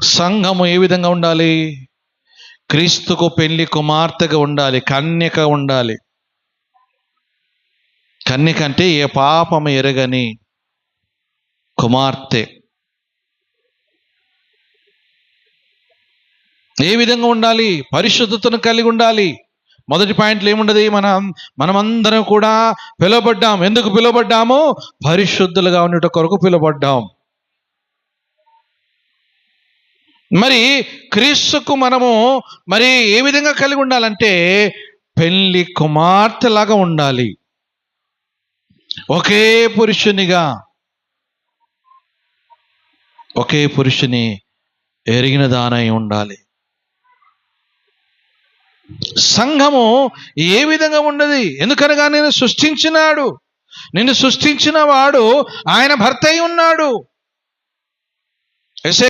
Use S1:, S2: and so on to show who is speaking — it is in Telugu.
S1: సంఘము ఏ విధంగా ఉండాలి? క్రీస్తుకు పెళ్లి కుమార్తెగా ఉండాలి, కన్యక ఉండాలి. కన్యక అంటే ఏ పాపము ఎరగని కుమార్తె. ఏ విధంగా ఉండాలి? పరిశుద్ధతను కలిగి ఉండాలి. మొదటి పాయింట్లో ఏముండదు? మనమందరం కూడా పిలువబడ్డాం. ఎందుకు పిలువబడ్డాము? పరిశుద్ధులుగా ఉండేట కొరకు పిలువబడ్డాం. మరి క్రీస్తుకు మనము మరి ఏ విధంగా కలిగి ఉండాలంటే పెళ్లి కుమార్తెలాగా ఉండాలి. ఒకే పురుషుని ఎరిగిన దానై ఉండాలి. సంఘము ఏ విధంగా ఉండదు? ఎందుకనగా నిన్ను సృష్టించిన వాడు ఆయన భర్త అయి ఉన్నాడు.